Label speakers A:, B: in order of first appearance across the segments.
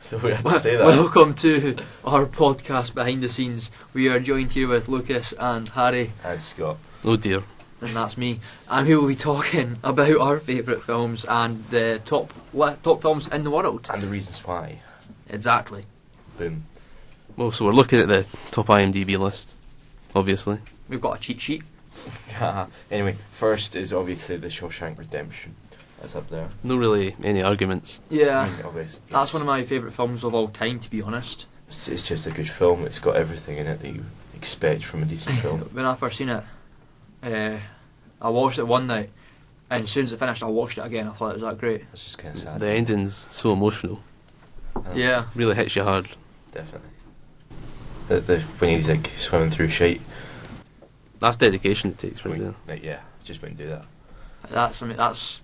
A: So we have to say that.
B: Welcome to our podcast Behind the Scenes. We are joined here with Lucas and Harry.
A: And Scott.
C: Oh dear.
B: And that's me. And we will be talking about our favourite films and the top films in the world.
A: And the reasons why.
B: Exactly.
A: Boom.
C: Well, so we're looking at the top IMDb list, obviously.
B: We've got a cheat sheet.
A: Anyway, first is obviously The Shawshank Redemption. That's up there.
C: No really any arguments.
B: Yeah.
A: I mean, obviously,
B: That's one of my favourite films of all time, to be honest.
A: It's just a good film. It's got everything in it that you expect from a decent film.
B: When I first seen it, I watched it one night, and as soon as it finished, I watched it again. I thought it was that great.
A: It's just kind of sad.
C: The ending's so emotional.
B: Yeah.
C: Really hits you hard.
A: Definitely. When he's like swimming through shite.
C: That's dedication it takes right there.
A: Yeah, just wouldn't do that.
B: That's.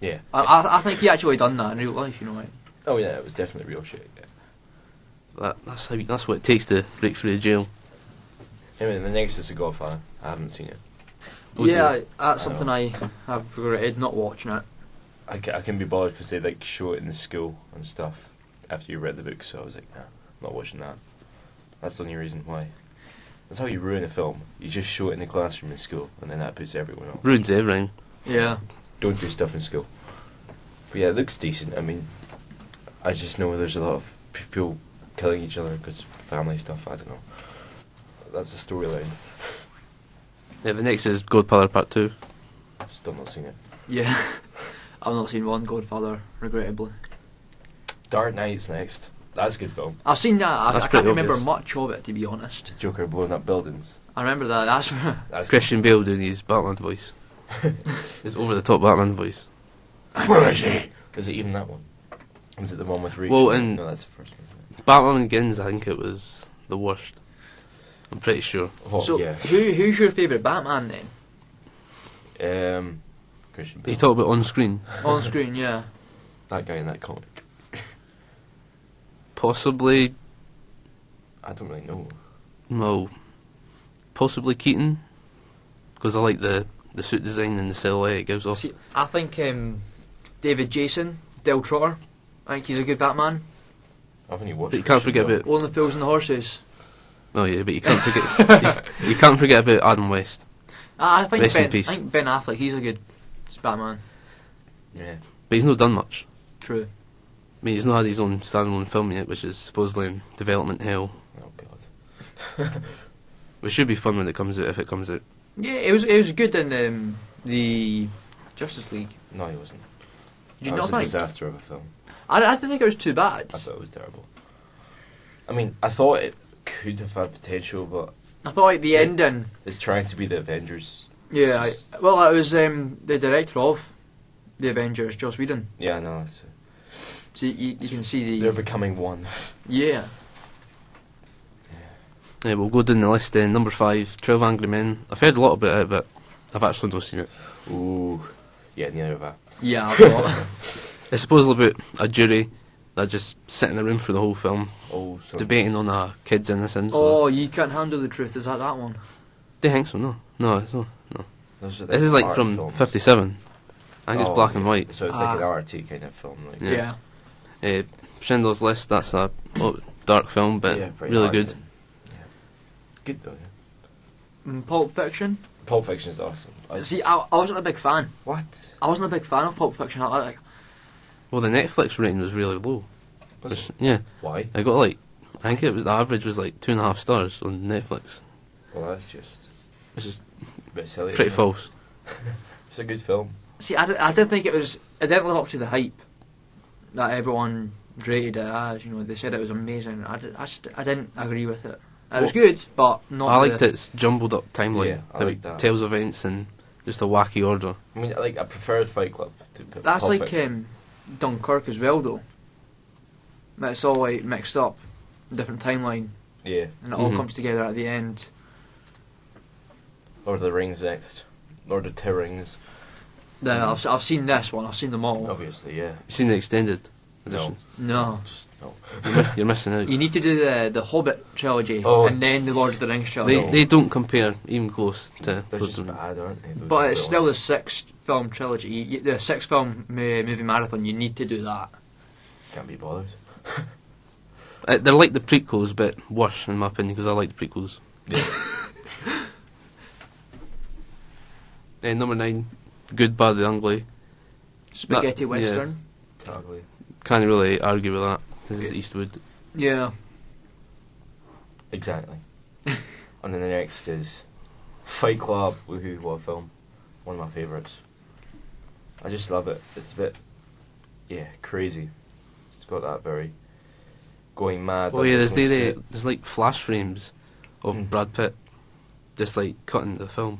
A: Yeah.
B: I think he actually done that in real life, you know, right?
A: Oh yeah, it was definitely real shit. Yeah.
C: That's what it takes to break through the jail.
A: Anyway, the next is The Godfather. I haven't seen it.
C: Oh,
B: yeah,
C: dear.
B: that's something I have regretted not watching it.
A: I can be bothered because they like show it in the school and stuff after you read the book, so I was like, nah, not watching that. That's the only reason why. That's how you ruin a film. You just show it in the classroom in school, and then that puts everyone off.
C: Ruins everything.
B: Yeah.
A: Don't do stuff in school. But yeah, it looks decent. I mean, I just know there's a lot of people killing each other because family stuff. I don't know. That's the storyline.
C: Yeah, the next is Godfather Part 2.
A: I've still not seen it.
B: Yeah. I've not seen one Godfather, regrettably.
A: Dark Knight's next. That's a good film.
B: I've seen that. I
C: That's
B: can't
C: pretty
B: remember
C: obvious.
B: much of it, to be honest.
A: Joker blowing up buildings.
B: I remember that.
A: That's
C: Christian Bale doing his Batman voice. His over-the-top Batman voice.
A: Where is he? Is it even that one? Is it the one with Reach?
C: Well, and
A: no, that's the first one. Isn't it?
C: Batman Begins, I think it was the worst. I'm pretty sure.
A: Oh,
B: So,
A: yeah.
B: who's your favourite Batman then?
A: Christian
C: You
A: Bale.
C: talk about on screen.
B: On screen, yeah.
A: That guy in that comic.
C: Possibly,
A: I don't really know.
C: well, possibly Keaton, because I like the suit design and the silhouette it gives off.
B: See, I think David Jason, Del Trotter, I think he's a good Batman.
A: I've only watched.
C: But you can't
A: Christian
C: forget
A: Bale.
C: about.
B: Only the Fools and the Horses.
C: Oh yeah, but you can't forget. you can't forget about Adam West.
B: I think
C: Rest in
B: Ben. I
C: peace.
B: think Ben Affleck. He's a good Batman.
A: Yeah.
C: But he's not done much.
B: True.
C: I mean, he's not had his own standalone film yet, which is supposedly in development hell.
A: Oh god.
C: Which should be fun when it comes out, if it comes out.
B: Yeah, it was good in the Justice League.
A: No, he wasn't.
B: Did you
A: That
B: not
A: was a
B: think?
A: disaster of a film.
B: I didn't think it was too bad.
A: I thought it was terrible. I mean, I thought it could have had potential, but
B: I thought like the
A: Yeah.
B: ending.
A: it's trying to be the Avengers.
B: Yeah, well, it was the director of the Avengers, Joss Whedon.
A: Yeah, no, it's,
B: So you can see
A: they're
B: the
A: becoming one.
B: yeah.
C: Yeah, we'll go down the list then. Number 5, 12 Angry Men. I've heard a lot about it, but I've actually not seen it.
A: Ooh, yeah, neither have I.
B: Yeah, I thought.
C: It's supposedly about a jury that just sit in a room for the whole film,
A: Oh, so
C: debating on a kid's innocence.
B: Oh, you can't handle the truth. Is that one?
C: Do you think so? No, it's not. No.
A: This
C: This is like
A: art
C: from
A: film.
C: 57. I think it's
A: Oh,
C: black and
A: yeah.
C: white.
A: So it's like an RT kind of film. Like.
C: Yeah.
B: Yeah.
C: Schindler's List, that's a dark film, but
A: Yeah, pretty
C: really
A: hard,
C: good.
A: then. Yeah. Good though. Yeah.
B: Pulp Fiction.
A: Pulp Fiction is awesome.
B: See, I wasn't a big fan.
A: What?
B: I wasn't a big fan of Pulp Fiction.
C: Well, the Netflix rating was really low.
A: Was it?
C: Yeah,
A: Why?
C: I got like, I think it was, the average was like 2.5 stars on Netflix,
A: Well, that's just
C: which is
A: a bit silly.
C: pretty
A: isn't it?
C: false.
A: It's a good film.
B: See, I didn't think it was. It didn't live up to the hype that everyone rated it as. You know, they said it was amazing. I didn't agree with it. It was good, but not.
C: I liked its jumbled up timeline.
A: Yeah, I
C: how
A: like
C: it
A: that.
C: tells events and just a wacky order.
A: I mean, I preferred Fight Club to
B: That's
A: Pulp
B: like
A: Fiction.
B: Dunkirk as well, though. It's all like mixed up, different timeline,
A: Yeah.
B: and it all
C: Mhm.
B: comes together at the end.
A: Lord of the Rings next. Lord of the Rings.
B: I've seen this one. I've seen them all.
A: Obviously, yeah.
C: You seen the extended
A: No.
C: edition?
B: No,
A: Just no.
C: You're missing out.
B: you need to do the Hobbit trilogy
A: Oh.
B: and then the Lord of the Rings trilogy.
C: They don't compare even close to.
A: They're
C: Lord
A: just
C: of the-
A: bad, aren't they? Those
B: But it's still the
A: films.
B: 6 film trilogy. The 6 film movie marathon. You need to do that.
A: Can't be bothered.
C: They're like the prequels, but worse in my opinion, because I like the prequels.
A: Yeah.
C: Number 9, Good, Bad, and Ugly.
B: Spaghetti
C: That-
B: western.
A: Ugly.
C: Can't really argue with that. This is Eastwood.
B: Yeah.
A: Exactly. And then the next is Fight Club. Woohoo, what a film. One of my favourites. I just love it. It's a bit, crazy. It's got that very going mad.
C: Oh
A: like
C: yeah,
A: influence to
C: there's like flash frames of
A: Mm.
C: Brad Pitt, just like cutting the film.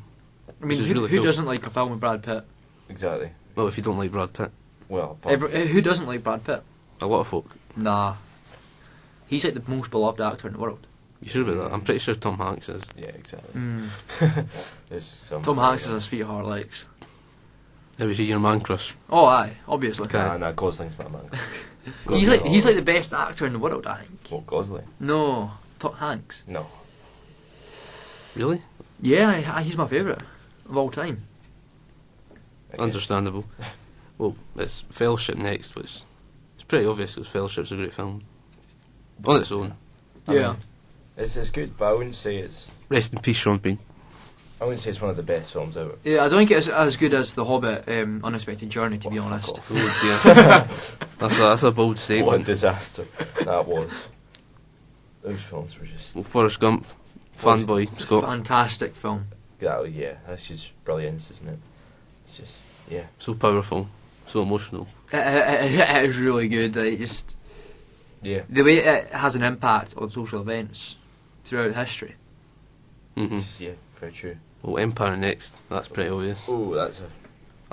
B: I mean,
C: Which is
B: who,
C: really
B: who
C: cool.
B: doesn't like a film with Brad Pitt?
A: Exactly.
C: Well, if you don't like Brad Pitt,
A: Well, apart-
B: Who doesn't like Brad Pitt?
C: a lot of folk.
B: Nah. He's like the most beloved actor in the world.
C: You sure about that? I'm pretty sure Tom Hanks is.
A: yeah, exactly.
B: Mm.
A: There's some.
B: Tom Hanks is a sweetheart, likes.
C: It was your man crush.
B: Oh, aye, obviously.
C: Okay.
A: Nah, Gosling's my man.
B: He's like the best actor in the world, I think.
A: What, Gosling?
B: No, Tom Hanks.
A: No.
C: Really?
B: Yeah, he's my favourite of all time.
A: I guess.
C: Understandable. Well, it's Fellowship next, which it's pretty obvious because Fellowship's a great film on its own.
A: I
B: Yeah.
A: mean, it's good, but I wouldn't say it's.
C: Rest in peace, Sean Bean.
A: I wouldn't say it's one of the best films ever.
B: Yeah, I don't think it's as good as The Hobbit, Unexpected Journey, to be
A: Oh, fuck
B: honest.
A: off.
C: Oh dear, that's a bold
A: What a
C: statement.
A: disaster that was. Those films were just.
C: Well, Forrest Gump, fanboy Scott,
B: Fantastic film.
A: That's just brilliance, isn't it? It's just, yeah.
C: so powerful, so emotional.
B: It is really good. Just
A: Yeah.
B: the way it has an impact on social events throughout history.
C: hmm
A: It's just, yeah, very true.
C: Well, Empire next. That's pretty obvious.
A: Oh, that's a.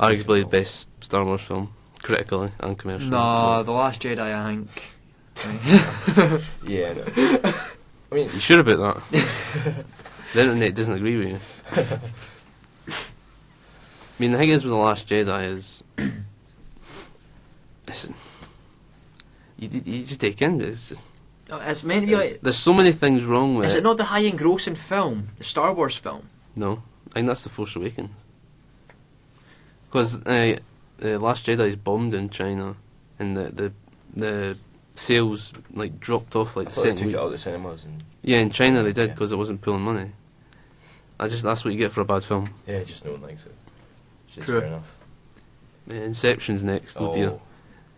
C: Arguably the best Star Wars film, critically and commercially.
B: Nah, The Last Jedi, I think.
A: Yeah, no. I mean,
C: You sure about that? The internet doesn't agree with you. I mean, the thing is with The Last Jedi is... listen, you just take in it's just,
B: It's meant to be like.
C: there's so many things wrong with
B: Is
C: it.
B: it not the high engrossing film? The Star Wars film?
C: No, I think that's The Force Awakens. Because The Last Jedi is bombed in China, and the sales like dropped off like
A: I
C: the
A: thought they
C: second
A: took
C: week.
A: it out of the cinemas and.
C: Yeah, in China they did
A: Yeah.
C: because it wasn't pulling money. That's what you get for a bad film.
A: Yeah, just no one likes it. Which is
B: True.
A: fair enough.
C: Inception's next. Oh dear.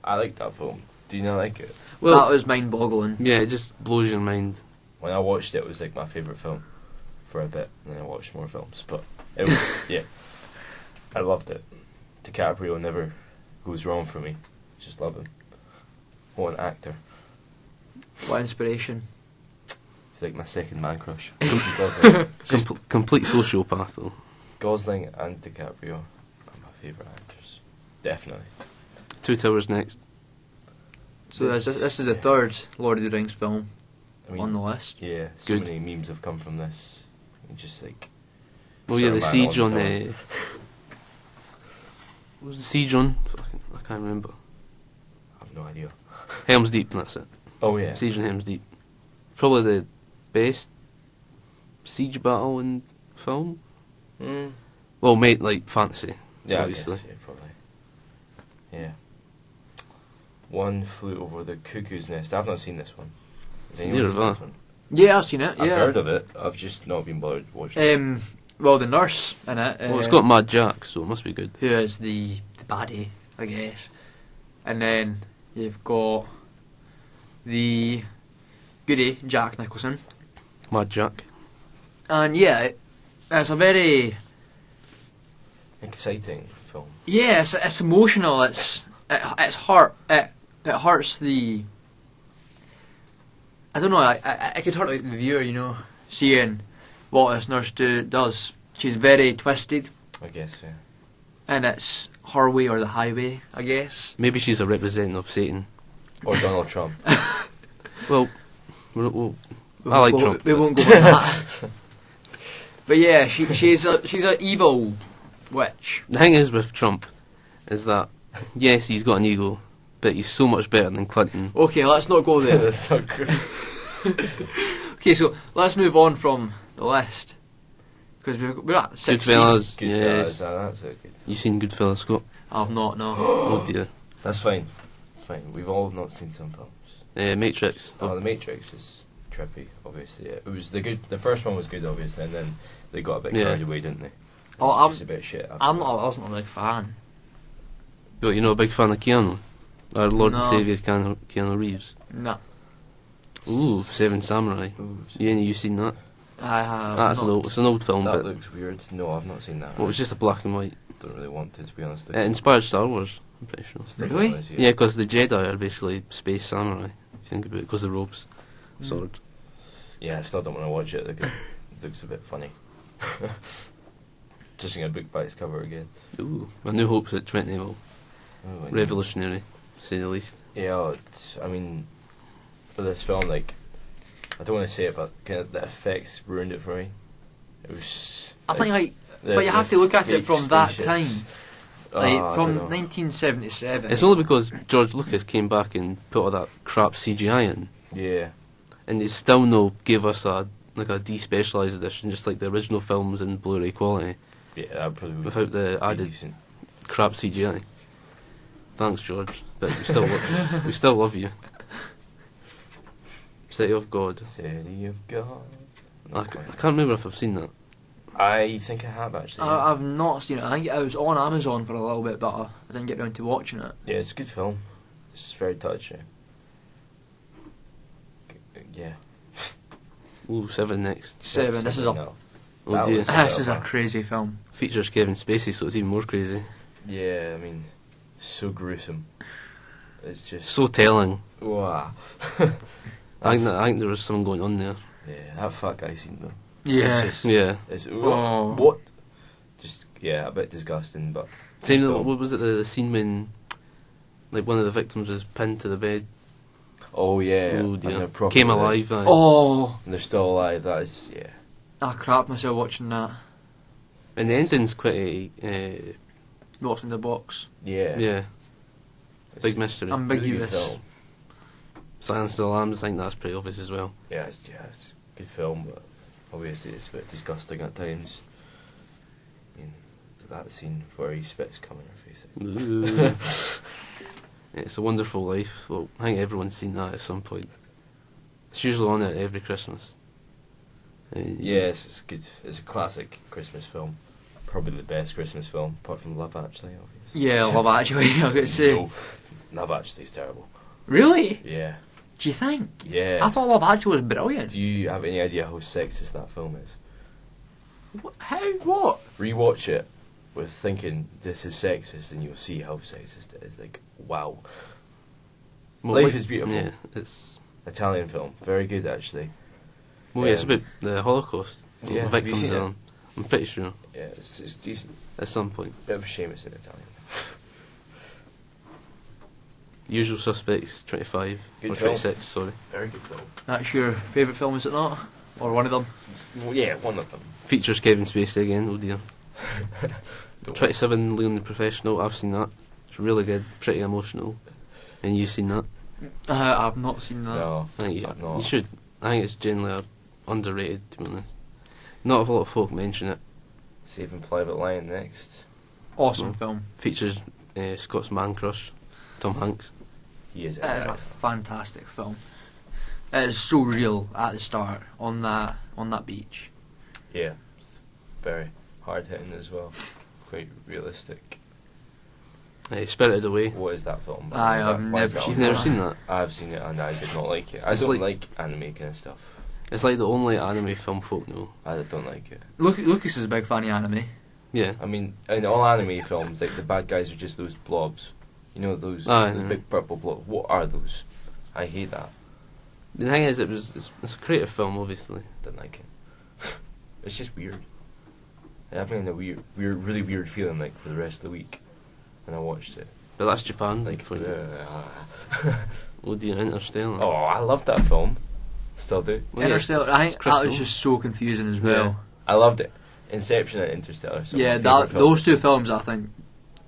A: I like that film. Do you not like it?
C: Well,
B: That was mind boggling.
C: yeah, it just blows your mind.
A: When I watched it, it was like my favourite film for a bit, and then I watched more films. But it was, yeah, I loved it. DiCaprio never goes wrong for me. Just love him. What an actor.
B: What inspiration.
A: He's like my second man crush. Gosling. Just
C: Complete sociopath though.
A: Gosling and DiCaprio are my favourite actors. Definitely.
C: Two Towers next.
B: So this is the third Lord of the Rings film
A: I mean,
B: on the list.
A: yeah, so
C: Good.
A: many memes have come from this. And just like.
C: Oh yeah, the
A: Saruman
C: siege on
A: the
C: the. What was the siege on? Fucking, I can't remember.
A: I have no idea.
C: Helm's Deep. That's it.
A: Oh yeah.
C: Siege on Helm's Deep. Probably the best siege battle in film.
A: Mm.
C: Well, mate, like fantasy.
A: Yeah,
C: obviously.
A: I guess, yeah, probably. Yeah. One Flew Over the Cuckoo's Nest. I've not seen this one. Has anyone
C: Neither
A: seen
C: have
A: this
C: I.
A: one?
B: Yeah, I've seen it.
A: I've
B: Yeah.
A: heard of it. I've just not been bothered watching it.
B: Well, the nurse in it.
C: Well, it's got Mad Jack, so it must be good.
B: who is the baddie, I guess. And then you've got the goody, Jack Nicholson.
C: Mad Jack.
B: And yeah, it's a very
A: Exciting film.
B: yeah, it's emotional. It's hurt. It hurts the. I don't know. I could hurt like the viewer, you know, seeing what this nurse does. She's very twisted,
A: I guess, yeah.
B: and it's her way or the highway, I guess.
C: Maybe she's a representative of Satan.
A: Or Donald Trump.
C: Well, I like Trump.
B: We won't go on that. But yeah, she's a evil witch.
C: The thing is with Trump, is that yes, he's got an ego, but he's so much better than Clinton.
B: Okay, let's not go there.
A: That's not good.
B: Okay, so let's move on from the list because we're at 16.
C: Goodfellas,
A: Good
C: yes.
A: that's a good.
C: You seen Goodfellas, Scott?
B: I've not, no.
C: Oh dear.
A: That's fine. It's fine. We've all not seen some films.
C: Matrix.
A: Oh, The Matrix is trippy, obviously. Yeah. It was the first one was good, obviously, and then they got a bit
C: Yeah.
A: carried away, didn't they?
B: Oh,
A: It's just a bit shit. After
B: I
A: that.
B: wasn't a big fan.
C: But you're not a big fan of Keanu? Our Lord and
B: No.
C: Saviour Keanu Reeves.
B: No,
C: Ooh, Seven Samurai.
A: Ooh,
C: You seen that?
B: I have.
C: That's
B: not.
C: it's an old film,
A: that
C: but
A: looks weird. No, I've not seen that.
C: well, it was just a black and white.
A: Don't really want to be honest.
C: It inspired Star Wars, I'm pretty sure.
A: Still
B: Really?
A: is,
C: Yeah, because the Jedi are basically space samurai, if you think about it, because the ropes, sword.
A: Yeah, I still don't want to watch it. Like, it looks a bit funny. Judging a book by its cover again.
C: Ooh, A New Hope's at 20 mil.
A: Oh, yeah.
C: Revolutionary, to say the least.
A: Yeah, I mean, for this film, like, I don't want to say it, but kind of the effects ruined it for me. It was.
B: I think like,
A: the-
B: but you have to look at it
A: fake
B: from that
A: spaceships.
B: time,
A: Oh,
B: like
A: I
B: from
A: don't know.
B: 1977.
C: It's only because George Lucas came back and put all that crap CGI in,
A: Yeah,
C: and they still gave us a despecialised edition, just like the original films in Blu-ray quality,
A: yeah, that probably would
C: without the
A: be
C: added
A: decent.
C: crap CGI. Thanks, George, but we still love you. City of God.
A: City of God.
C: I can't remember if I've seen that.
A: I think I have actually. Yeah,
B: I've not seen it. I think it was on Amazon for a little bit, but I didn't get around to watching it.
A: yeah, it's a good film. It's very touching. Yeah.
C: Ooh, 7 next.
B: Seven. This is a
A: No.
C: Oh
A: That
C: dear.
A: was-
B: this is a crazy film.
C: Features Kevin Spacey, so it's even more crazy.
A: Yeah, I mean, so gruesome. It's just
C: So telling.
A: wow.
C: I think there was something going on there.
A: Yeah, that fat guy scene though.
B: Yeah.
A: It's just,
C: Yeah.
A: It's
B: Oh.
A: what? Just yeah, a bit disgusting, but
C: Same.
A: film.
C: What was it? The scene when, like, one of the victims was pinned to the bed.
A: oh yeah,
C: Oh
A: and
C: dear.
A: they're proper
C: Came
A: with it.
C: alive. Aye.
B: Oh,
A: And they're still alive. That is yeah.
B: I crapped myself watching that.
C: And the ending's quite.
B: Watching the box.
A: Yeah.
C: Yeah.
A: It's
C: Big mystery.
A: a really good
B: Ambiguous.
A: film.
C: Silence of the Lambs. I think that's pretty obvious as well.
A: Yeah, it's a good film, but obviously it's a bit disgusting at times. I mean, that scene where he spits cum in her face.
C: Ooh. It's a Wonderful Life. Well, I think everyone's seen that at some point. It's usually on at every Christmas.
A: Yes, it's good. It's a classic Christmas film. Probably the best Christmas film, apart from Love Actually, obviously.
B: Yeah, Love Actually. I was going to say.
A: No, Love Actually is terrible.
B: Really?
A: Yeah,
B: Do you think?
A: yeah.
B: I thought Love Actually was brilliant.
A: Do you have any idea how sexist that film is?
B: How? What?
A: Rewatch it with thinking this is sexist, and you'll see how sexist it is. Like, wow. Life is Beautiful.
C: Yeah, it's.
A: Italian film, very good actually.
C: Well, yeah, it's about the Holocaust.
A: Yeah, have you
C: victims.
A: seen it?
C: I'm pretty sure
A: Yeah, it's decent.
C: at some point.
A: Bit of a shame it's in Italian.
C: Usual Suspects 25
A: Good
C: or
A: film.
C: 26. Sorry.
A: Very good film.
B: That's your favourite film, is it not? Or one of them?
A: Well, yeah, one of them.
C: Features Kevin Spacey again. Oh dear.
A: Don't
C: 27 Leon the Professional. I've seen that. It's really good. Pretty emotional. And you've seen that?
B: I've not seen that.
A: No,
C: I think
A: I've not.
C: you should. I think it's generally underrated, to be honest. Not a lot of folk mention it.
A: Saving Private Ryan next.
B: Awesome
C: Mm.
B: film.
C: Features Scott's man crush, Tom Hanks.
A: He is.
B: It is a fantastic film. It is so real at the start on that beach.
A: Yeah, it's very hard hitting as well. Quite realistic.
C: Spirited Away.
A: What is that film?
B: I have
A: Why is
B: never
A: that
B: seen
A: on
C: You've never
A: there?
C: seen that?
A: I've seen it and I did not like it. I
C: It's
A: don't
C: like-
A: like anime kind of stuff.
C: It's like the only anime film folk know.
A: I don't like it.
B: Lucas is a big fan of anime.
C: Yeah.
A: I mean, in all anime films, like the bad guys are just those blobs. You know those,
C: Aye,
A: those
C: yeah.
A: big purple blobs. What are those? I hate that.
C: The thing is, it's a creative film, obviously.
A: Don't like it. It's just weird. It had me in a really weird feeling like for the rest of the week when I watched it.
C: But that's Japan,
A: Like
C: for you.
A: uh,
C: Oh dear, Interstellar.
A: oh, I loved that film. Still do.
C: Well, yeah,
B: Interstellar, I
C: it's
B: think that was
C: Crystal.
B: just so confusing as well.
A: I loved it. Inception and Interstellar. some of
B: Yeah,
A: my favourite
B: those two
A: films.
B: films I think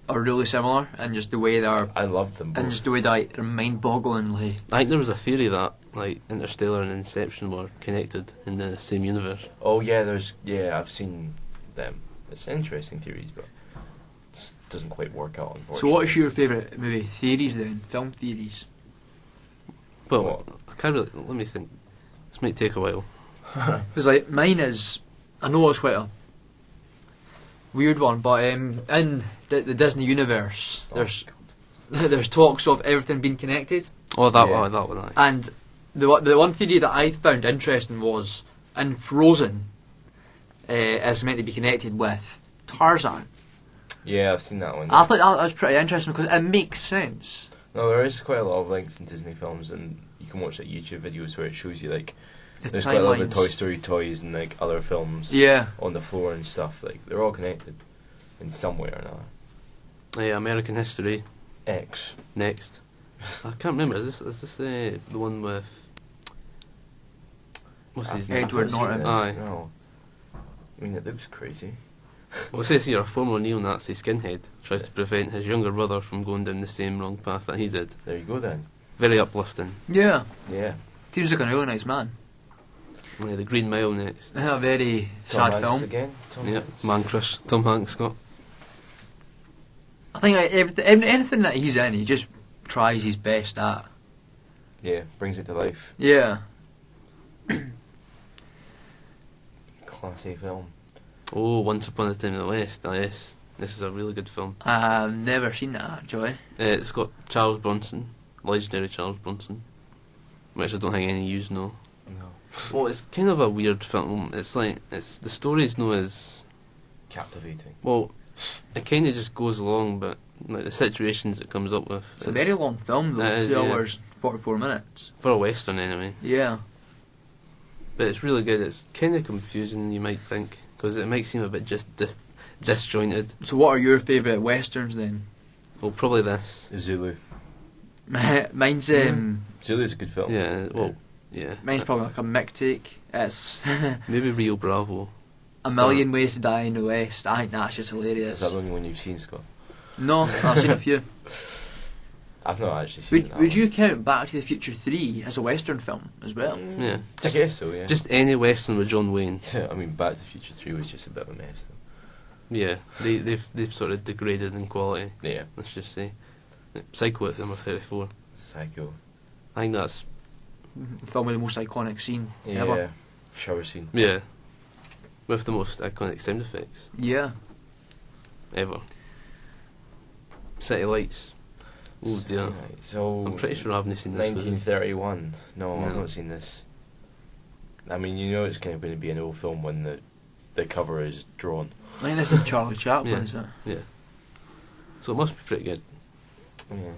B: are really similar, and just the way they are,
A: I loved them both.
B: and just the way they're mind-bogglingly.
C: I think there was a theory that like Interstellar and Inception were connected in the same universe.
A: Oh yeah, I've seen them. It's interesting theories, but doesn't quite work out, unfortunately.
B: So what's your favourite movie theories then? Film theories?
C: Well, I can't really. Let me think. This might take a while.
B: Because like mine is, I know it's quite a weird one, but in the Disney universe,
A: Oh,
B: there's talks of everything being connected,
C: Oh, that
A: Yeah.
C: one. That one. Aye.
B: and the one theory that I found interesting was in Frozen, is meant to be connected with Tarzan.
A: Yeah, I've seen that one.
B: I thought that was pretty interesting because it makes sense.
A: No, there is quite a lot of links in Disney films, and you can watch like YouTube videos where it shows you like there's quite a lot of the Toy Story toys and like other films
B: Yeah.
A: on the floor and stuff. Like they're all connected in some way or another.
C: Yeah, American History.
A: X.
C: Next. I can't remember. Is this the one with what's his name?
B: Edward
A: I've not seen
B: Norton.
A: this,
C: Aye.
A: No. I mean, it looks crazy.
C: Well, it says here a former neo-Nazi skinhead tries to prevent his younger brother from going down the same wrong path that he did.
A: There you go then.
C: Very uplifting.
B: Yeah.
A: Yeah.
B: Seems like a really nice man.
C: Yeah, the Green Mile next.
B: A very
A: Tom
B: sad
A: Hanks
B: film.
A: again. Tom
C: Yeah,
A: Hanks.
C: man crush. Tom Hanks got.
B: I think like, anything that he's in, he just tries his best at.
A: Yeah, brings it to life.
B: Yeah.
A: Classy film.
C: Oh, Once Upon a Time in the West. Ah, yes, this is a really good film.
B: I've never seen that actually.
C: It's got Charles Bronson, legendary Charles Bronson, which I don't think any of yous know.
A: No.
C: Well, it's kind of a weird film. It's like the story's no as
A: Captivating.
C: well. It kind of just goes along, but like the situations it comes up with.
B: It's a very long film though,
C: It is,
B: 2
C: yeah.
B: hours 44 minutes.
C: for a western anyway.
B: Yeah.
C: But it's really good. It's kind of confusing, you might think, because it might seem a bit just disjointed.
B: So what are your favourite westerns then?
C: Well, probably this.
A: Zulu.
B: Mine's
A: Zulu's a good film.
C: Yeah. Well, yeah.
B: mine's probably like a Mick take. It's
C: Maybe Rio Bravo.
B: A Million Ways to Die in the West. I think that's just
A: Is
B: hilarious.
A: that the only one you've seen, Scott?
B: No, I've seen a few.
A: I've not actually seen that
B: Would
A: one.
B: you count Back to the Future 3 as a western film as well?
C: Yeah.
A: I guess so, yeah.
C: Just any western with John Wayne.
A: I mean, Back to the Future 3 was just a bit of a mess, though.
C: Yeah. They've sort of degraded in quality.
A: Yeah.
C: Let's just say. Psycho at number 34.
A: Psycho.
C: I think that's
B: Film with the most iconic scene
A: Yeah.
B: ever.
A: Shower scene.
C: yeah, with the most iconic sound effects
B: Yeah.
C: ever. City Lights. Oh dear.
A: Right, so
C: I'm pretty sure I haven't seen this. with it.
A: 1931. No, I've
C: No.
A: not seen this. I mean, you know it's kind of going to be an old film when the cover is drawn.
B: I think this is Charlie Chaplin,
C: Yeah.
B: is it?
C: Yeah. So it must be pretty good.
A: Yeah.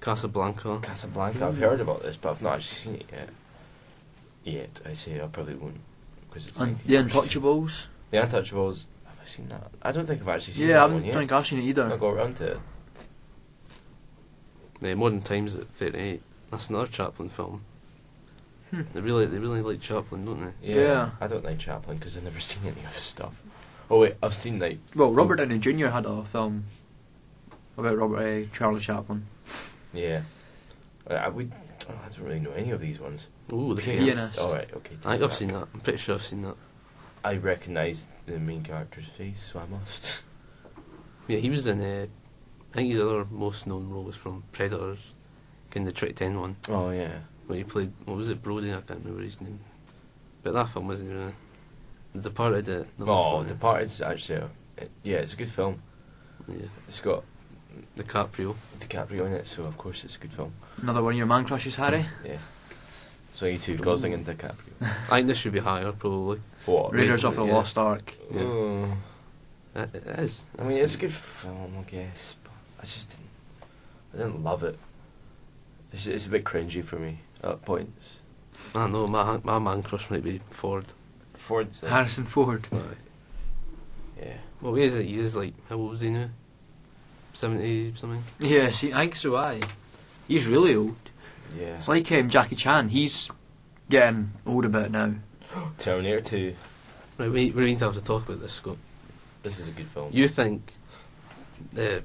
C: Casablanca.
A: Casablanca. I've heard about this, but I've not actually seen it yet. I say I probably won't because it's
B: And
A: 19
B: The
A: years.
B: Untouchables.
A: The Untouchables. Have I seen that? I don't think I've actually seen
B: Yeah,
A: that
B: I
A: one
B: don't
A: yet.
B: think I've seen it either.
A: I'll go around to it.
C: Modern Times at 38. That's another Chaplin film.
B: Hmm.
C: They really like Chaplin, don't they?
B: Yeah.
A: I don't like Chaplin because I've never seen any of his stuff. Oh wait, I've seen like
B: Well, Robert Downey Jr. had a film about Charlie Chaplin.
A: yeah. I don't really know any of these ones.
C: Ooh, the
B: Pianist.
C: pianist.
A: All right, okay.
C: I think I've seen that. I'm pretty sure I've seen that.
A: I recognise the main character's face, so I must.
C: Yeah, he was in. I think his other most known role was from Predators, in the Trick 10 one,
A: Oh yeah.
C: where he played. What was it, Brody? I can't remember his name. But that film wasn't really. The Departed. Number
A: Oh,
C: 4,
A: Departed's actually yeah, it's a good film.
C: Yeah,
A: It's got
C: DiCaprio.
A: DiCaprio in it, so of course it's a good film.
B: Another one of your man crushes, Harry.
A: Yeah. So you two, Gosling and DiCaprio.
C: I think this should be higher, probably.
A: What?
B: Raiders of the
C: yeah.
B: Lost Ark.
C: Yeah.
A: Oh.
C: It is.
A: I mean, it's a good film, I guess, but I just didn't love it. It's a bit cringy for me at points.
C: I don't know. My man crush might be Ford.
A: Ford's like,
B: Harrison Ford.
A: yeah.
C: Well, he is like, how old is he now? 70 something?
B: Yeah, see, I think so, aye. He's really old.
A: Yeah.
B: It's like Jackie Chan, he's getting old a bit now.
A: Terminator 2.
C: Right, we need to have to talk about this, Scott.
A: This is a good film.
C: You think that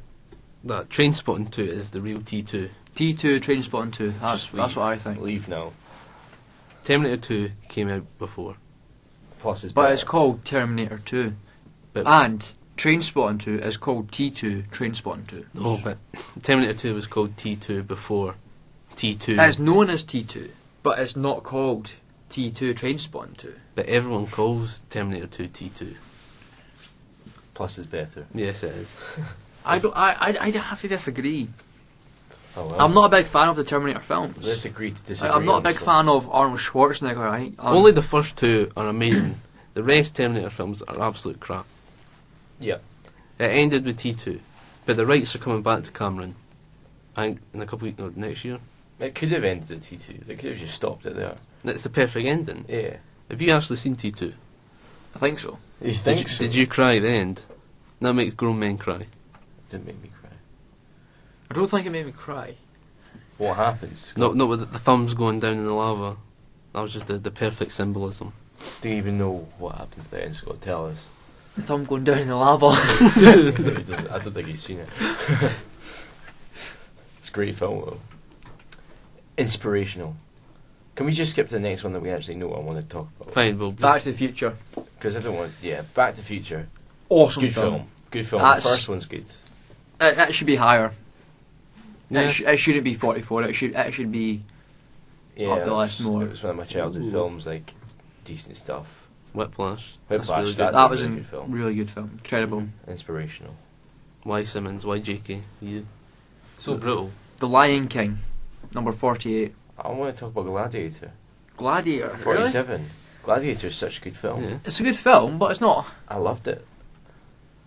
C: Trainspotting 2 is the real T2?
B: T2, Trainspotting 2, that's
A: Just
B: what I think.
A: Leave now.
C: Terminator 2 came out before.
A: Plus it's
B: But
A: better.
B: it's called Terminator 2.
C: But
B: And Trainspotting 2 is called T2 Trainspotting 2.
C: No, but Terminator 2 was called T2 before T2.
B: It's known as T2, but it's not called T2 Trainspotting 2.
C: But everyone calls Terminator 2 T2.
A: Plus is better.
C: Yes, it is.
B: I have to disagree.
A: Oh well.
B: I'm not a big fan of the Terminator films.
A: Let's agree to disagree.
B: I'm not a
A: on
B: big
A: this one.
B: fan of Arnold Schwarzenegger.
C: Only the first two are amazing. The rest Terminator films are absolute crap.
A: Yeah.
C: It ended with T2, but the rights are coming back to Cameron. I think in a couple or next year.
A: It could have ended at T2. They could have just stopped it there.
C: It's the perfect ending.
A: Yeah.
C: Have you actually seen T2?
B: I think so.
A: You think so?
C: Did you cry at the end? That makes grown men cry.
A: Didn't make me cry.
B: I don't think it made me cry.
A: What happens?
C: Not with the thumbs going down in the lava. That was just the perfect symbolism.
A: Do you even know what happens at the end? Scott, tell us.
B: The thumb going down in the lava.
A: No, he doesn't. I don't think he's seen it. It's a great film though. Inspirational. Can we just skip to the next one that we actually know what I want to talk about?
C: Fine, well,
B: Back to the Future.
A: Because I don't want. Yeah, Back to the Future.
B: Awesome
A: Good film. Good film.
B: That's-
A: The first one's good.
B: It should be higher.
C: yeah,
B: It shouldn't be 44. It should be.
A: Yeah,
B: Up the
A: it
B: list
A: was,
B: more.
A: It was one of my childhood
C: Ooh.
A: films, like decent stuff.
C: Whiplash.
A: Whiplash,
C: That's really good.
A: that's
B: That
A: a
B: was
A: really
B: a
A: good film.
B: really good film. Incredible.
A: Inspirational.
C: Why Simmons? Why JK? You. So brutal.
B: The Lion King, number 48.
A: I want to talk about Gladiator.
B: Gladiator. Really?
A: 47. Gladiator is such a good film.
C: Yeah.
B: It's a good film, but it's not.
A: I loved it.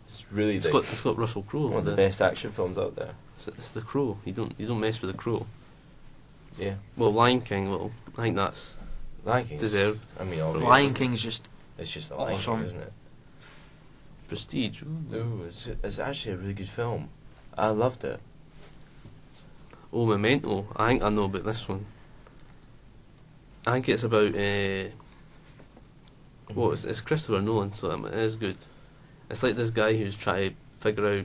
A: It's really
C: It's got Russell Crowe.
A: one of the best action films out there.
C: It's the Crow. You don't mess with the Crow.
A: Yeah.
C: Well, Lion King. Well, I think that's
A: Lion King.
C: deserved.
A: I mean, obviously,
B: Lion King's just.
A: it's just the Lion
B: awesome.
A: King, isn't it?
C: Prestige. Ooh.
A: Ooh, it's actually a really good film. I loved it.
C: Oh, Memento. I think I know about this one. I think it's about. Well, it's Christopher Nolan, so it is good. It's like this guy who's trying to figure out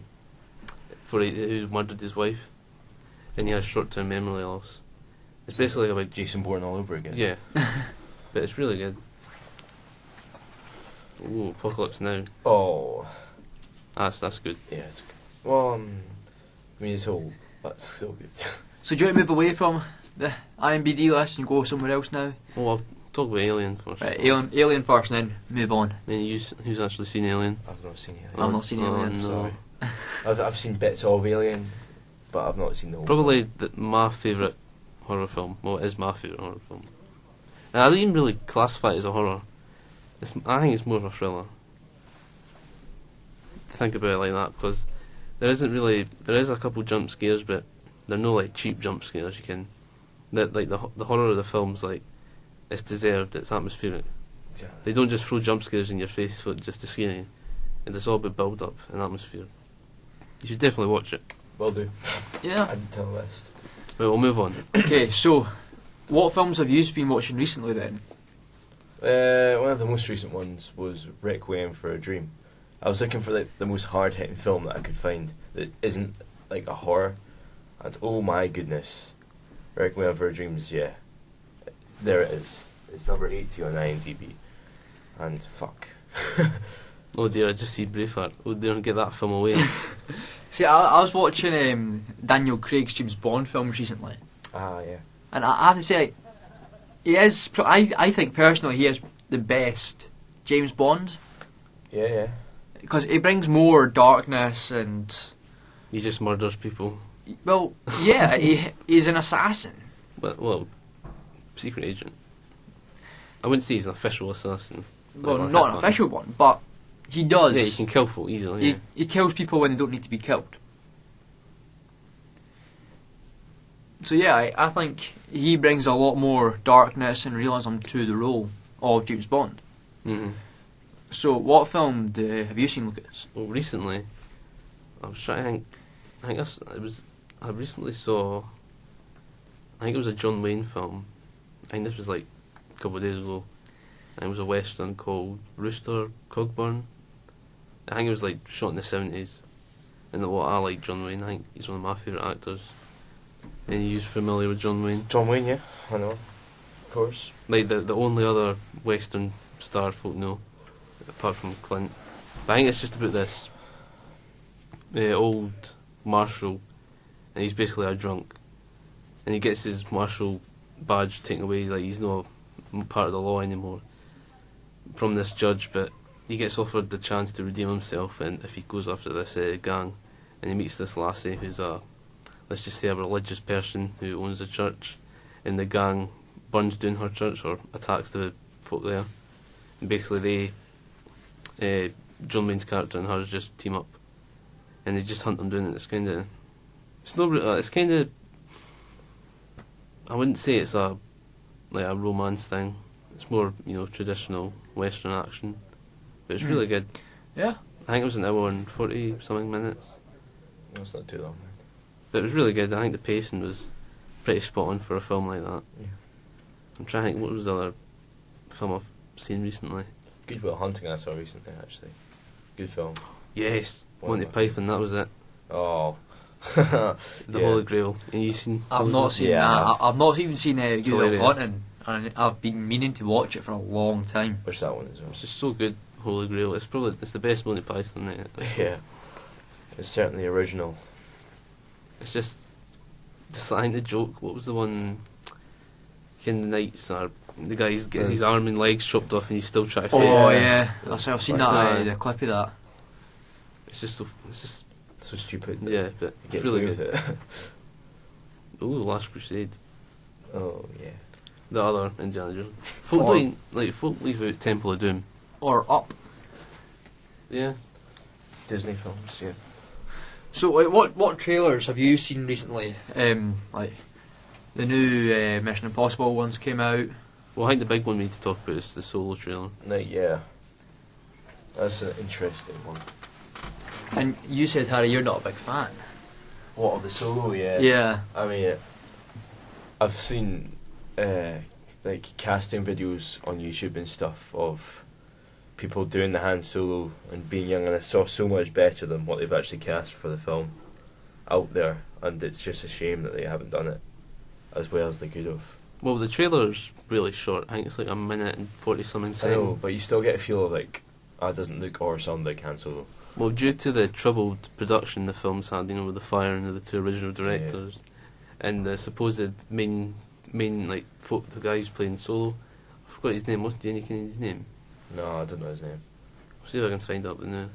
C: who murdered his wife, and he has short-term memory loss. It's basically about
A: Jason Bourne all over again.
C: yeah, but it's really good. Ooh, Apocalypse Now.
A: Oh,
C: That's good.
A: yeah. It's good. Well, I mean, it's all. That's so good.
B: So do you want to move away from the IMDb list and go somewhere else now?
C: Oh, I'll talk about Alien first.
B: Right, Alien first, and then move on.
C: I mean, who's actually seen Alien?
A: I've not seen Alien.
B: I've not seen Alien.
C: No.
A: Sorry. I've seen bits of Alien, but I've not seen the whole.
C: Probably my favourite horror film. Well, it is my favourite horror film. And I don't even really classify it as a horror. I think it's more of a thriller. To think about it like that, because there is a couple jump scares, but they're no like cheap jump scares. The horror of the film's like it's deserved. It's atmospheric.
A: Exactly.
C: They don't just throw jump scares in your face just to scare you. And there's all about build up and atmosphere. You should definitely watch it.
A: Will do.
B: Yeah.
A: Add to the list.
C: But we'll move on.
B: Okay, so what films have you been watching recently then?
A: One of the most recent ones was Requiem for a Dream. I was looking for like the most hard-hitting film that I could find that isn't like a horror, and oh my goodness, Requiem for a Dream's there it is. It's number 80 on IMDb, and fuck.
C: Oh dear, I just see Braveheart. Oh dear, get that film away.
B: See, I was watching Daniel Craig's James Bond films recently,
A: Ah yeah.
B: and I have to say, he is. I think personally, he is the best James Bond
A: Yeah.
B: because he brings more darkness and.
C: He just murders people.
B: Well, yeah, he's an assassin.
C: But, well, secret agent. I wouldn't say he's an official assassin.
B: Well,
C: Or
B: not an
C: hitman.
B: official one, but he does.
C: Yeah, he can kill folk easily. Yeah.
B: He kills people when they don't need to be killed. So yeah, I think he brings a lot more darkness and realism to the role of James Bond.
C: Mm-hmm.
B: So what film have you seen, Lucas?
C: Well, recently, I was trying to think. I recently saw. I think it was a John Wayne film. I think this was like a couple of days ago. And it was a western called Rooster Cogburn. I think it was like shot in the 70s. And what I like John Wayne. I think he's one of my favourite actors. And you're familiar with John Wayne?
A: John Wayne, yeah, I know. Of course.
C: Like the only other western star folk know, apart from Clint. But I think it's just about this old marshal, and he's basically a drunk, and he gets his marshal badge taken away, like he's not part of the law anymore, from this judge, but he gets offered the chance to redeem himself, and if he goes after this gang, and he meets this lassie who's let's just say a religious person who owns a church, and the gang burns down her church or attacks the folk there, and basically John Wayne's character and her just team up, and they just hunt them down, and it's kind of, I wouldn't say it's a romance thing. It's more, traditional Western action, but it's really good.
B: Yeah.
C: I think it was an hour and 40 something minutes,
A: That's not too long.
C: but it was really good. I think the pacing was pretty spot on for a film like that.
A: Yeah.
C: I'm trying to think, what was the other film I've seen recently?
A: Good Will Hunting I saw recently, actually. Good film.
C: Yes,
A: One
C: Monty
A: of my
C: Python. That was it.
A: Oh.
C: The
A: Yeah.
C: Holy Grail. And you seen?
B: I've
C: Holy
B: not
C: Grail?
B: seen
A: Yeah,
B: that. I've not even seen Good Will
C: hilarious.
B: Hunting, and I've been meaning to watch it for a long time.
A: Wish that one as well.
C: It's just so good. Holy Grail. It's the best Monty Python.
A: Yeah. It's certainly original.
C: It's just I think the joke. What was the one? In the Knights, or the guy gets his arm and legs chopped off, and he's still trying to fight.
B: Oh
A: Yeah.
B: yeah, I've seen
C: Like
B: that.
C: that.
B: The clip of that.
C: It's just
A: So stupid.
C: yeah, but
A: It
C: it's
A: gets
C: really
A: away with
C: good.
A: it.
C: Oh, The Last Crusade.
A: Oh, yeah.
C: The other Indiana Jones. Folk
B: Or-
C: leave out Temple of Doom.
B: Or Up.
C: Yeah.
A: Disney films, yeah.
B: So, what trailers have you seen recently? Like the new Mission Impossible ones came out.
C: Well, I think the big one we need to talk about is the Solo trailer.
A: No, yeah. That's an interesting one.
B: And you said, Harry, you're not a big fan.
A: What, of the Solo? Yeah.
B: Yeah.
A: I mean, I've seen casting videos on YouTube and stuff of people doing the Han Solo and being young, and I saw so much better than what they've actually cast for the film out there, and it's just a shame that they haven't done it as well as they could have.
C: Well, the trailer's really short. I think it's like a minute and 40 something
A: I know,
C: seconds.
A: but you still get a feel of like, it doesn't look or sound like Han Solo.
C: Well, due to the troubled production the film's had, with the firing of the two original directors, and the supposed main the guy who's playing Solo, I forgot his name. What's Danny Kennedy's name?
A: No, I don't know his name.
C: I'll see if I can find out the now.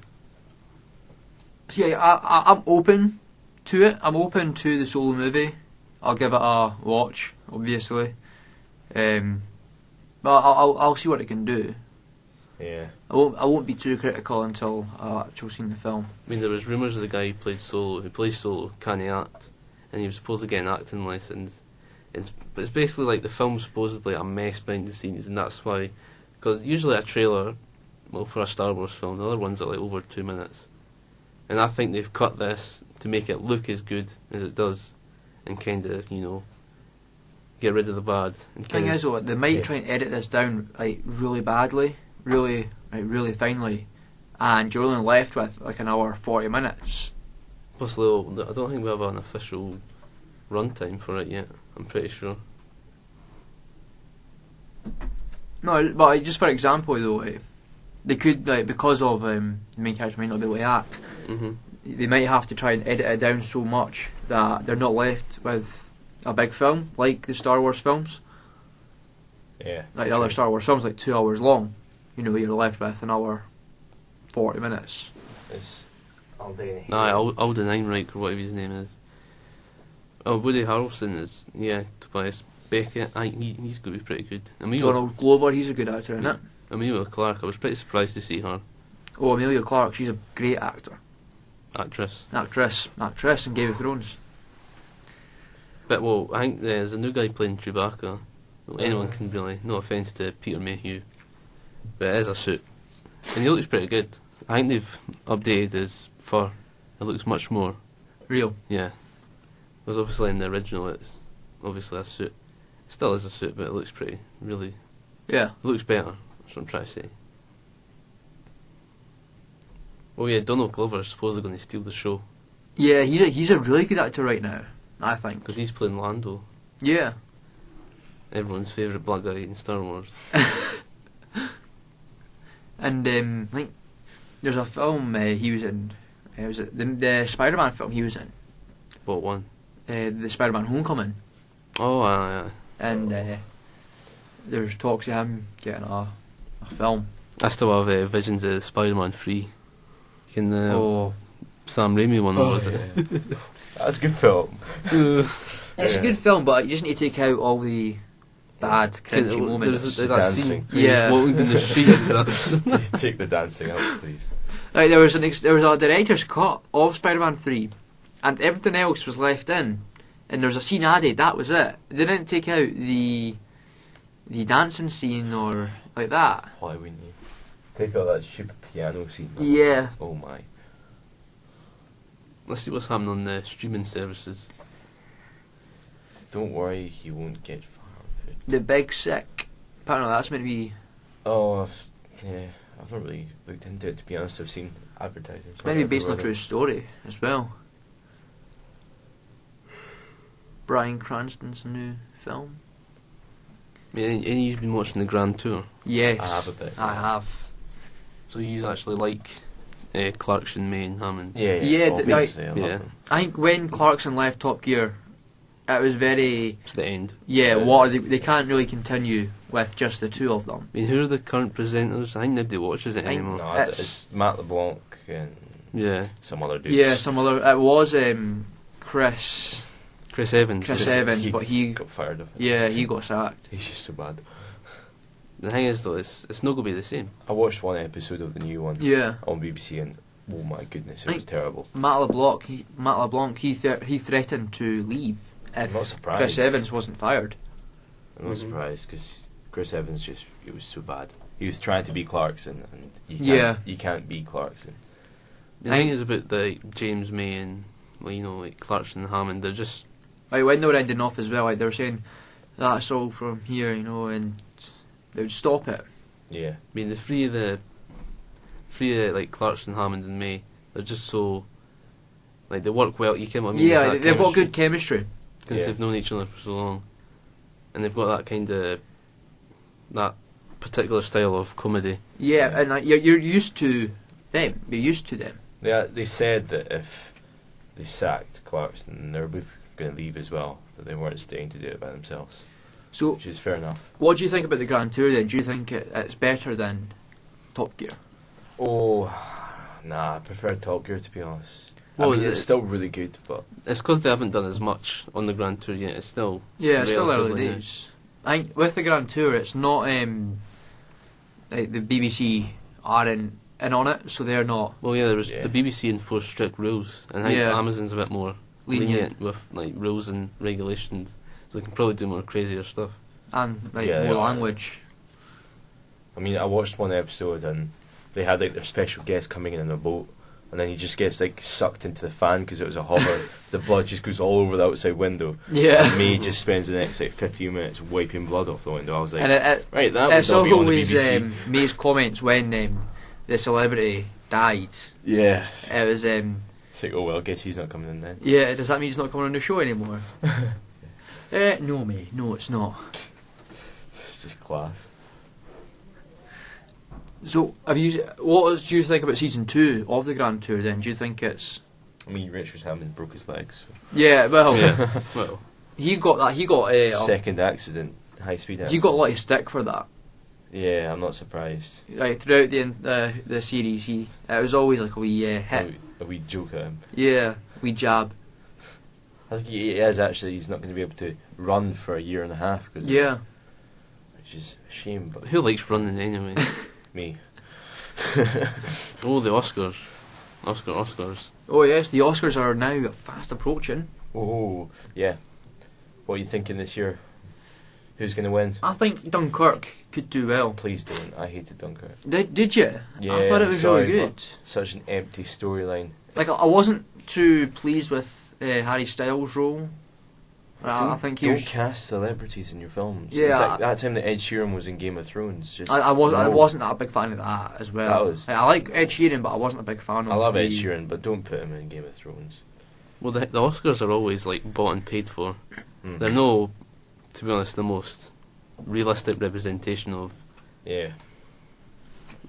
B: So yeah, I'm open to it. I'm open to the Solo movie. I'll give it a watch, obviously. But I'll see what it can do.
A: Yeah.
B: I won't be too critical until I've actually seen the film.
C: I mean, there was rumours of the guy who plays Solo, can't act, and he was supposed to get an acting lessons. But it's basically like the film's supposedly a mess behind the scenes, and that's why, because usually a trailer, well, for a Star Wars film, the other ones are like over 2 minutes, and I think they've cut this to make it look as good as it does, and kind of get rid of the bad. And
B: The thing is, though, they might try and edit this down like really badly, really finely, and you're only left with like an hour 40 minutes.
C: plus, though, I don't think we have an official runtime for it yet. I'm pretty sure.
B: No, but just for example, though, they could because of the main character might not be able to act.
C: Hmm.
B: They might have to try and edit it down so much that they're not left with a big film like the Star Wars films.
A: Yeah.
B: Like the other Star Wars films, like 2 hours long. You're left with an hour 40 minutes.
A: It's Aldini.
C: Nah, Alden Ehrenreich or whatever his name is. Oh, Woody Harrelson is, Tobias Beckett. I think he's going to be pretty good.
B: Donald Glover, he's a good actor in it.
C: Emilia Clarke, I was pretty surprised to see her.
B: Oh, Emilia Clarke, she's a great
C: Actress.
B: actress in Game of Thrones.
C: But, well, I think there's a new guy playing Chewbacca. Well, anyone can really, no offence to Peter Mayhew, but it is a suit. And he looks pretty good. I think they've updated his fur. It looks much more,
B: Real.
C: yeah. Because obviously in the original it's obviously a suit. It still is a suit, but it looks pretty, really,
B: Yeah.
C: it looks better. That's what I'm trying to say. Oh yeah, Donald Glover is supposedly going to steal the show
B: Yeah, he's a really good actor right now, I think.
C: because he's playing Lando,
B: Yeah.
C: everyone's favourite black guy in Star Wars.
B: And I think there's a film he was in Was it the Spider-Man film he was in?
C: What one?
B: The Spider-Man Homecoming.
C: Oh, aye.
B: And there's talks of him getting a film.
C: I still have visions of Spider-Man 3. Can the
B: Oh,
C: Sam Raimi one, was it?
A: That's a good film.
B: it's a good film, but you just need to take out all the bad, cringy moments.
C: There's that
A: Dancing.
C: scene where he's
B: Yeah.
C: walking down the street and that's
A: Take the dancing out, please.
B: Like, there was a director's cut of Spider-Man 3, and everything else was left in, and there was a scene added. That was it. They didn't take out the dancing scene or like that.
A: Why wouldn't you? Take out that stupid piano scene.
B: Yeah.
A: Oh my.
C: Let's see what's happening on the streaming services.
A: Don't worry, he won't get fired.
B: The Big Sick. Apparently that's meant to be.
A: Oh, yeah. I've not really looked into it, to be honest. I've seen advertising.
B: It's meant to be based on a true story as well. Bryan Cranston's new film.
C: I mean, any you've been watching the Grand Tour,
B: Yes,
A: I have a bit.
B: I have.
C: so you actually like Clarkson, May, and Hammond.
A: Yeah,
B: Yeah,
A: obviously, I love
C: yeah.
A: them.
B: I think when Clarkson left Top Gear, it was very
C: It's the end.
B: yeah. What are they can't really continue with just the two of them.
C: I mean, who are the current presenters? I think nobody watches it
B: I think-
C: anymore.
A: No,
B: It's-
A: it's Matt LeBlanc and
C: Yeah,
A: some other dudes.
B: Yeah, some other. It was Chris
C: Chris Evans.
B: Chris Evans, but he
A: got fired of it.
B: yeah he got sacked.
A: He's just so bad.
C: The thing is, though, it's not going to be the same.
A: I watched one episode of the new one
B: Yeah,
A: on BBC and oh my goodness, it
B: I
A: was terrible.
B: Matt LeBlanc he threatened to leave
A: I'm
B: if
A: not surprised.
B: Chris Evans wasn't fired.
A: I'm not
C: Mhm.
A: surprised because Chris Evans he was so bad. He was trying to be Clarkson and you can't be Clarkson.
C: The thing is about James May and like Clarkson and Hammond. They're just
B: Like when they were ending off as well, like they were saying that's all from here, and they would stop it.
A: Yeah,
C: I mean, the three of like Clarkson, Hammond, and May, they're just so like they work well. You can I mean,
B: Yeah,
C: there's that
B: they've got
C: chemistry
B: good chemistry.
C: because
A: Yeah.
C: they've known each other for so long, and they've got that kind of that particular style of comedy.
B: Yeah,
A: Yeah.
B: and like, you're used to them. You're used to them.
A: they said that if they sacked Clarkson, they were both going to leave as well. That they weren't staying to do it by themselves,
B: So,
A: which is fair enough.
B: what do you think about the Grand Tour then? Do you think it's better than Top Gear?
A: Oh, nah, I prefer Top Gear to be honest.
C: Well,
A: I mean, it's still really good, but
C: It's because they haven't done as much on the Grand Tour yet. It's still
B: Yeah, it's still early
C: relatively new.
B: days. I think with the Grand Tour, it's not like the BBC are in on it, so they're not
C: Well, yeah, there was
A: Yeah.
C: the BBC enforced strict rules, and I think
B: Yeah.
C: Amazon's a bit more
B: lenient
C: lenient with like rules and regulations, so they can probably do more crazier stuff.
B: and like
A: Yeah, they
B: more
A: are.
B: language.
A: I mean, I watched one episode and they had like their special guest coming in a boat, and then he just gets like sucked into the fan because it was a hover. The blood just goes all over the outside window.
B: Yeah,
A: And May just spends the next like 15 minutes wiping blood off the window. I was like,
B: and
A: right, that would
B: it's
A: not be on the
B: always
A: BBC.
B: May's comments when the celebrity died.
A: Yes.
B: It was
A: It's like, oh well, guess he's not coming in then.
B: yeah. Does that mean he's not coming on the show anymore? No, May. No, it's not.
A: It's just class.
B: So, do you think about season 2 of the Grand Tour? Then, do you think it's?
A: I mean, Richard Hammond broke his legs.
B: Yeah, well,
C: Yeah, well,
B: he got that. He got
A: Second accident, high speed accident.
B: he got a lot of stick for that.
A: Yeah, I'm not surprised.
B: Like throughout the series, it was always like a wee hit.
A: A wee joke at him.
B: Yeah, wee jab.
A: I think he is actually. He's not going to be able to run for a year and a half because
B: Yeah,
A: which is a shame. But
C: who likes running anyway?
A: me,
C: Oh, the Oscars, Oscars.
B: oh yes, the Oscars are now fast approaching.
A: oh yeah. What are you thinking this year? Who's going to win?
B: I think Dunkirk could do well.
A: Please don't. I hated Dunkirk.
B: Did you?
A: Yeah,
B: I thought it
A: I'm
B: was
A: sorry,
B: really good.
A: Such an empty storyline.
B: Like I wasn't too pleased with Harry Styles' role. I think he
A: Don't
B: was.
A: cast celebrities in your films.
B: Yeah,
A: it's like that time that Ed Sheeran was in Game of Thrones. Just
B: I
A: no.
B: wasn't that a big fan of that as well.
A: That was-
B: I like Ed Sheeran, but I wasn't a big fan of.
A: I love Ed
B: the-
A: Sheeran, but don't put him in Game of Thrones.
C: Well, the Oscars are always like bought and paid for.
A: Mm.
C: They're no, to be honest, the most realistic representation of
A: Yeah.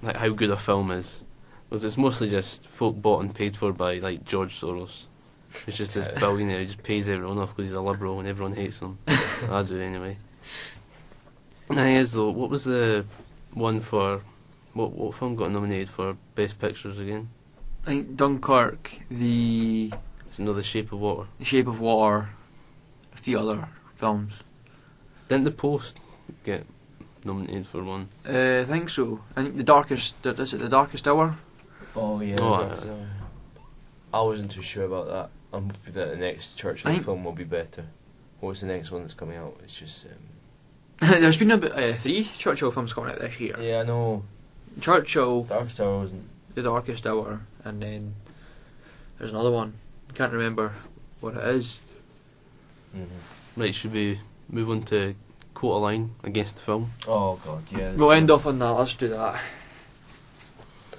C: like how good a film is. Was it's mostly just folk bought and paid for by like George Soros. He's just this billionaire. He just pays everyone off because he's a liberal and everyone hates him. I do anyway. The thing is though, what was the one for what film got nominated for Best Pictures again?
B: I think Dunkirk, The
C: It's The Shape of Water.
B: Shape of Water, a few other films.
C: Didn't The Post get nominated for one?
B: I think so. I think is it The Darkest Hour?
A: Oh yeah.
C: Oh,
A: I wasn't too sure about that. I'm hoping that the next Churchill film will be better. What's the next one that's coming out? It's just.
B: There's been about 3 Churchill films coming out this year.
A: Yeah, I know.
B: Churchill,
A: Darkest Hour wasn't.
B: The Darkest Hour, and then there's another one. Can't remember what it is.
A: Mm-hmm.
C: Right, should we move on to quote a line against the film?
A: Oh god, yeah.
B: We'll end off on that. Let's do that.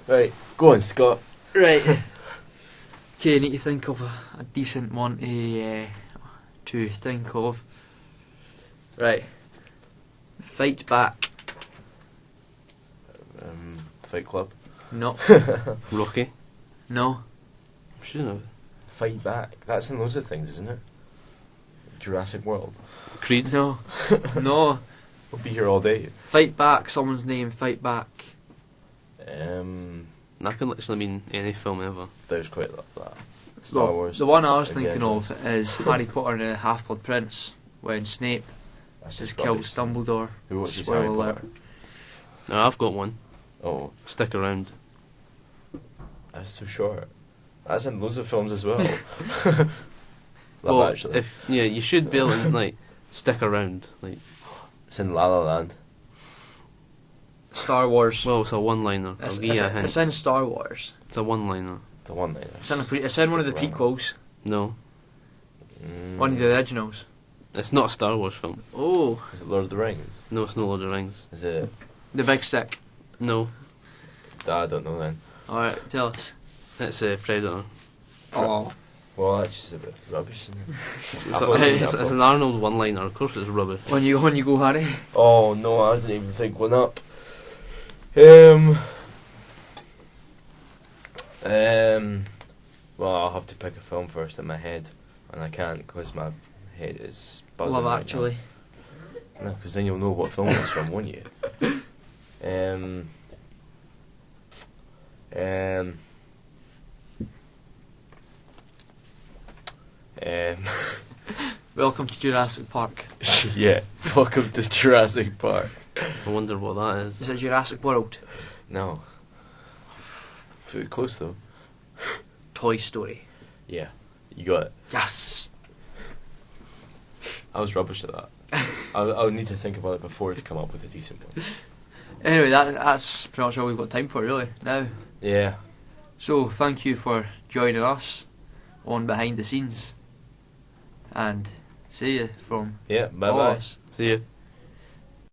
A: Right, go on, Scott.
B: Right. Okay, need to think of a decent one to think of. Right. Fight back.
A: Fight Club.
B: No.
C: Rocky?
B: No.
C: Shouldn't have.
A: Fight Back. That's in loads of things, isn't it? Jurassic World.
C: Creed?
B: No. No.
A: We'll be here all day.
B: Fight back. Someone's name. Fight back.
C: That can literally mean any film ever.
A: There's quite a lot of that. Star Wars.
B: The one I was
A: Indiana
B: thinking
A: Jones.
B: of is Harry Potter and the Half-Blood Prince, when Snape
A: That's
B: just
A: rubbish.
B: kills Dumbledore.
A: Who watches
B: Spoiler
A: Harry
B: alert.
A: Potter?
C: I've got one.
A: Oh,
C: Stick around.
A: that's too short. That's in loads of films as well. Love
C: Well,
A: Actually.
C: you should be able to like stick around. Like,
A: It's in La La Land.
B: Star Wars.
C: well, it's a one-liner. I'll give you a hint.
B: It's in Star Wars.
C: It's a one-liner.
A: The one there.
B: It's in one of the prequels.
C: No,
B: One of the originals.
C: it's not a Star Wars film.
B: Oh,
A: Is it Lord of the Rings?
C: No, it's not Lord of the Rings.
A: Is it?
B: the Big Stick.
C: No,
A: I don't know then.
B: Alright, tell us.
C: it's Predator.
B: Oh.
A: Well, that's just a bit rubbish, isn't it?
C: It's,
A: I've not seen that
C: it's
A: film.
C: an Arnold one-liner. Of course, it's rubbish.
B: When you go, Harry.
A: Oh no, I didn't even think one up. Well, I'll have to pick a film first in my head, and I can't because my head is buzzing.
B: Love
A: right
B: Actually.
A: now. No, because then you'll know what film it's from, won't you?
B: Welcome to Jurassic Park.
A: Yeah. Welcome to Jurassic Park.
C: I wonder what that is.
B: Is it Jurassic World?
A: No. Pretty close though.
B: Toy Story.
A: Yeah, you got it.
B: Yes.
A: I was rubbish at that. I would need to think about it before to come up with a decent one.
B: Anyway, that's pretty much all we've got time for, really, now.
A: Yeah.
B: So, thank you for joining us on Behind the Scenes. And see you from
A: Yeah. Bye
B: all
A: bye.
B: us.
C: See you.